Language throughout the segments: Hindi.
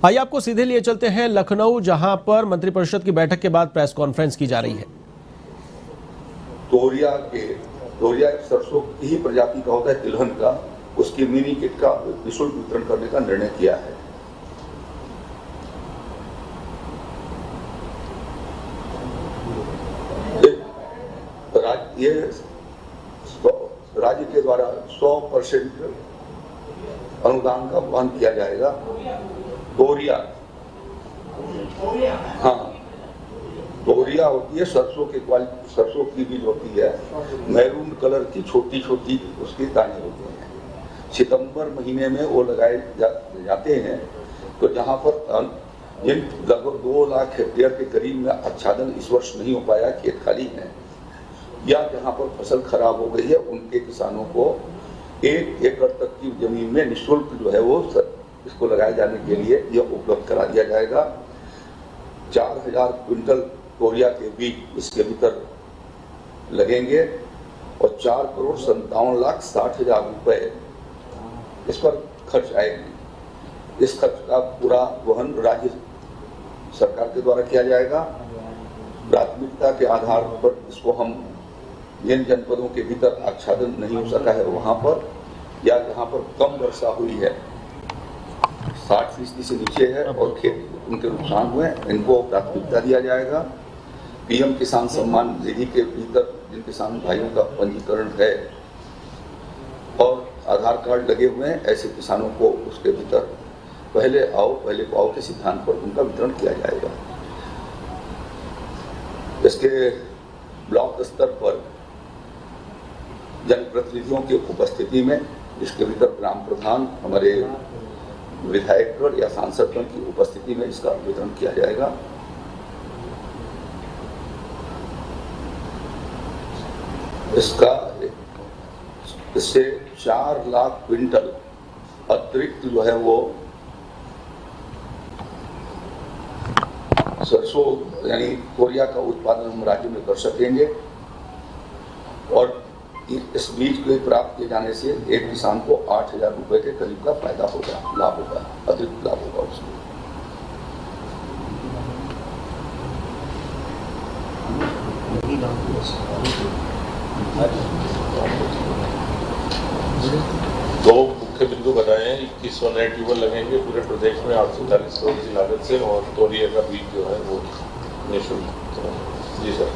आइए आपको सीधे लिए चलते हैं लखनऊ, जहां पर मंत्रिपरिषद की बैठक के बाद प्रेस कॉन्फ्रेंस की जा रही है। तोरिया सरसों की ही प्रजाति का होता है, तिलहन का, उसकी मिनी किट का निःशुल्क वितरण करने का निर्णय किया है। राज्य के द्वारा 100% अनुदान का वहन किया जाएगा। तोरिया, हाँ, तोरिया होती है सरसों की बीज होती है, मैरून कलर की छोटी छोटी उसकी दाने होती हैं। सितंबर महीने में वो लगाए जाते हैं। तो जहाँ पर जिन लगभग 2 लाख हेक्टेयर के करीब में आच्छादन इस वर्ष नहीं हो पाया, खेत खाली है, या जहाँ पर फसल खराब हो गई है, उनके किसानों को 1 एकड़ तक की जमीन में निःशुल्क जो है वो इसको लगाए जाने के लिए यह उपलब्ध करा दिया जाएगा। 4000 क्विंटल तोरिया के बीज इसके भीतर लगेंगे और 4,57,60,000 रुपए इस पर खर्च आएंगे। इस खर्च का पूरा वहन राज्य सरकार के द्वारा किया जाएगा। प्राथमिकता के आधार पर इसको हम जिन जनपदों के भीतर आच्छादन नहीं हो सका है वहां पर, या जहां पर कम वर्षा हुई है, 60% से नीचे है और खेत उनके नुकसान हुए, इनको प्राथमिकता दिया जाएगा। पीएम किसान सम्मान निधि के भीतर जिन किसान भाइयों का पंजीकरण है और आधार कार्ड लगे हुए हैं, ऐसे किसानों को उसके भीतर पहले पाओ के सिद्धांत पर उनका वितरण किया जाएगा। इसके ब्लॉक स्तर पर जनप्रतिनिधियों की उपस्थिति में, इसके भीतर ग्राम प्रधान, हमारे विधायकगण या सांसदगण की उपस्थिति में इसका वितरण किया जाएगा। इससे 4 लाख क्विंटल अतिरिक्त जो है वो सरसों यानी तोरिया का उत्पादन हम राज्य में कर सकेंगे। और इस बीज को प्राप्त किए जाने से एक किसान को 8,000 रुपए के करीब का फायदा होगा, लाभ होगा, अतिरिक्त लाभ होगा उसमें। दो मुख्य बिंदु बताए हैं। 2100 नए ट्यूबवेल लगेंगे पूरे प्रदेश में 840 करोड़ की लागत से, और तोरिया का बीज जो है वो निःशुल्क। जी सर।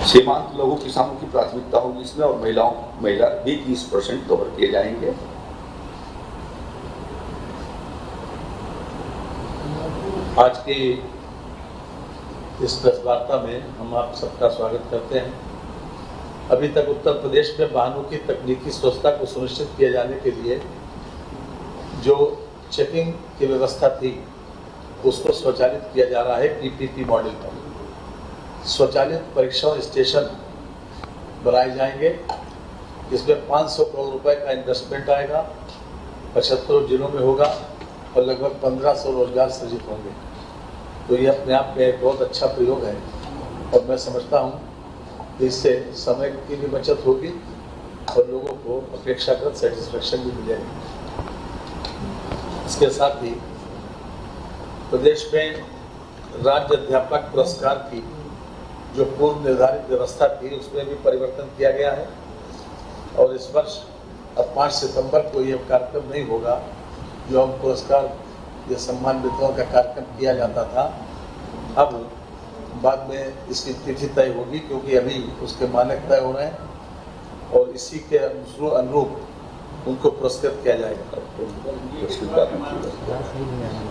सीमांत लघु किसानों की प्राथमिकता होगी इसमें, और महिला भी 30% कवर किए जाएंगे। आज की इस प्रेस वार्ता में हम आप सबका स्वागत करते हैं। अभी तक उत्तर प्रदेश में वाहनों की तकनीकी स्वच्छता को सुनिश्चित किए जाने के लिए जो चेकिंग की व्यवस्था थी उसको स्वचालित किया जा रहा है पीपीपी मॉडल पर। स्वचालित परीक्षण स्टेशन बनाए जाएंगे। इसमें 500 करोड़ रुपए का इन्वेस्टमेंट आएगा, 75 जिलों में होगा और लगभग 1500 रोजगार सृजित होंगे। तो ये अपने आप में एक बहुत अच्छा प्रयोग है और मैं समझता हूँ कि इससे समय की भी बचत होगी और लोगों को अपेक्षाकृत सेटिस्फेक्शन भी मिलेगी। इसके साथ ही प्रदेश में राज्य अध्यापक पुरस्कार की जो पूर्व निर्धारित व्यवस्था थी उसमें भी परिवर्तन किया गया है और इस वर्ष अब 5 सितंबर को यह कार्यक्रम नहीं होगा जो हम पुरस्कार या सम्मान वितरण का कार्यक्रम किया जाता था। अब बाद में इसकी तिथि तय होगी क्योंकि अभी उसके मानक तय हो रहे हैं और इसी के अनुरूप उनको पुरस्कृत किया जाएगा।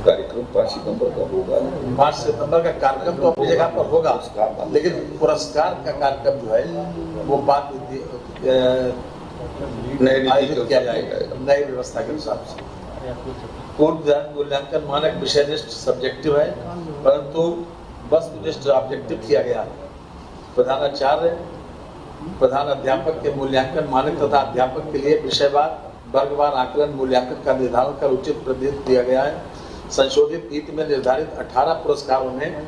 कार्यक्रम 5 सितंबर का होगा। 5 सितंबर का कार्यक्रम तो अपनी जगह पर होगा, लेकिन पुरस्कार का कार्यक्रम जो है वो बाद आयोजित किया जाएगा नई व्यवस्था के हिसाब से। पूर्व मूल्यांकन मानक विषयनिष्ठ सब्जेक्टिव है, परंतु वस्तुनिष्ठ ऑब्जेक्टिव किया गया है। प्रधानाचार्य, प्रधान अध्यापक के मूल्यांकन मानक तथा अध्यापक के लिए विषयवार वर्गवार आकलन मूल्यांकन का निर्धारण कर उचित प्रतिनिधित्व दिया गया है। संशोधित नीति में निर्धारित 18 पुरस्कारों में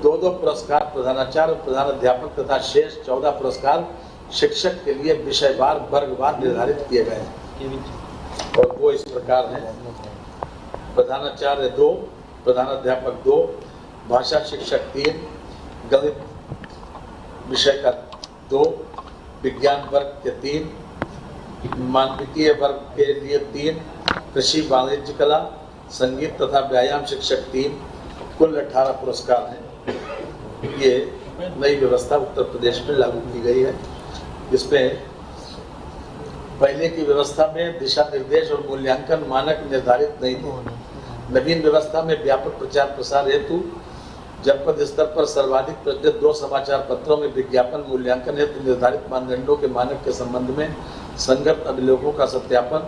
2 पुरस्कार प्रधानाचार्य और प्रधानाध्यापक तथा शेष 14 पुरस्कार शिक्षक के लिए विषयवार वर्गवार निर्धारित किए गए हैं और वो इस प्रकार हैं। प्रधानाचार्य 2, प्रधानाध्यापक 2, भाषा शिक्षक 3, गणित विषय का 2, विज्ञान वर्ग के 3, मानविकीय वर्ग के लिए 3, कृषि वाणिज्य कला संगीत तथा व्यायाम शिक्षक 3, कुल 18 पुरस्कार हैं। ये नई व्यवस्था उत्तर प्रदेश में लागू की गई है। इसमें पहले की व्यवस्था में दिशा निर्देश और मूल्यांकन मानक निर्धारित नहीं थे। नवीन व्यवस्था में व्यापक प्रचार प्रसार हेतु जनपद स्तर पर सर्वाधिक प्रचलित 2 समाचार पत्रों में विज्ञापन मूल्यांकन हेतु निर्धारित मानदंडों के मानक के संबंध में संगत अभिलेखों का सत्यापन,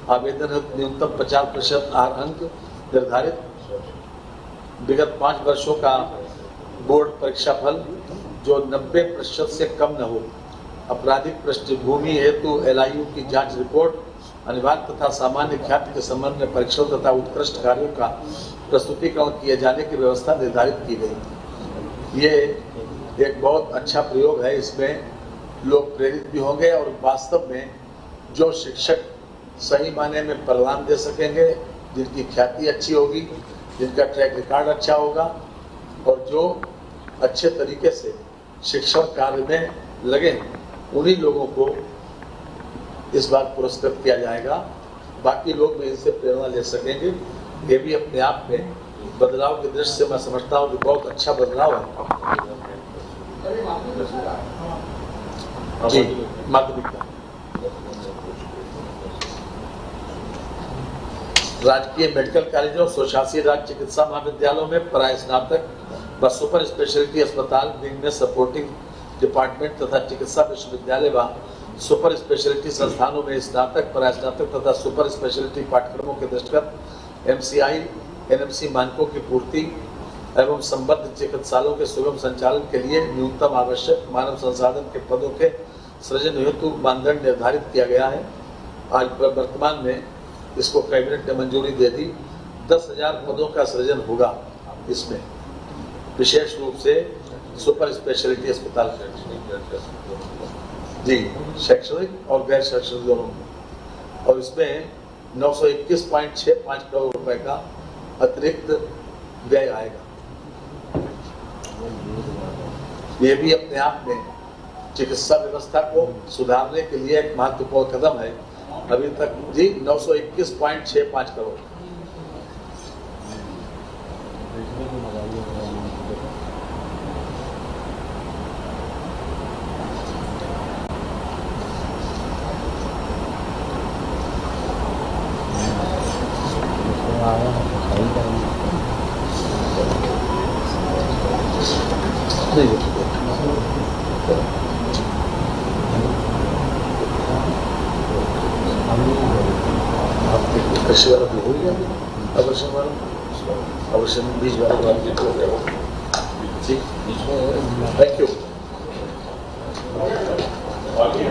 आवेदन हेतु न्यूनतम 50% आर अंक निर्धारित, विगत 5 वर्षों का बोर्ड परीक्षा फल जो 90% से कम न हो, आपराधिक पृष्ठभूमि हेतु LIU की जांच रिपोर्ट, अनिवार्य तथा सामान्य ख्याति के संबंध में परीक्षण तथा उत्कृष्ट कार्यों का प्रस्तुतिकरण किए जाने की व्यवस्था निर्धारित की गई। ये एक बहुत अच्छा प्रयोग है। इसमें लोग प्रेरित भी होंगे और वास्तव में जो शिक्षक सही मायने में परिणाम दे सकेंगे, जिनकी ख्याति अच्छी होगी, जिनका ट्रैक रिकॉर्ड अच्छा होगा और जो अच्छे तरीके से शिक्षण कार्य में लगे, उन्हीं लोगों को इस बार पुरस्कृत किया जाएगा। बाकी लोग भी इनसे प्रेरणा ले सकेंगे। ये भी अपने आप में बदलाव की दृष्टि से मैं समझता हूँ कि बहुत अच्छा बदलाव है। जी, माध्यमिक राजकीय मेडिकल कॉलेजों, स्वशासी राज्य चिकित्सा महाविद्यालयों में पराय स्नातक व सुपर स्पेशलिटी अस्पताल विंग में सपोर्टिंग डिपार्टमेंट तथा चिकित्सा विश्वविद्यालय व सुपर स्पेशलिटी संस्थानों में स्नातक, पराय स्नातक तथा सुपर स्पेशलिटी पाठ्यक्रमों के दृष्टिगत MCI, NMC मानकों की पूर्ति एवं संबद्ध चिकित्सालयों के सुगम संचालन के लिए न्यूनतम आवश्यक मानव संसाधन के पदों के सृजन हेतु मानदंड निर्धारित किया गया है। आज वर्तमान में इसको कैबिनेट ने मंजूरी दे दी। 10,000 पदों का सृजन होगा इसमें, विशेष रूप से सुपर स्पेशलिटी अस्पताल जी, शैक्षणिक और गैर शैक्षणिक दोनों में। और इसमें 921.65 करोड़ रुपए का अतिरिक्त व्यय आएगा। ये भी अपने आप में चिकित्सा व्यवस्था को सुधारने के लिए एक महत्वपूर्ण कदम है। अभी तक जी 921.65 करोड़। कृषि वाला भी हो गया, अवश्य वाला, अवश्य बीज वाला भी हो गया। ठीक, थैंक यू। बाकी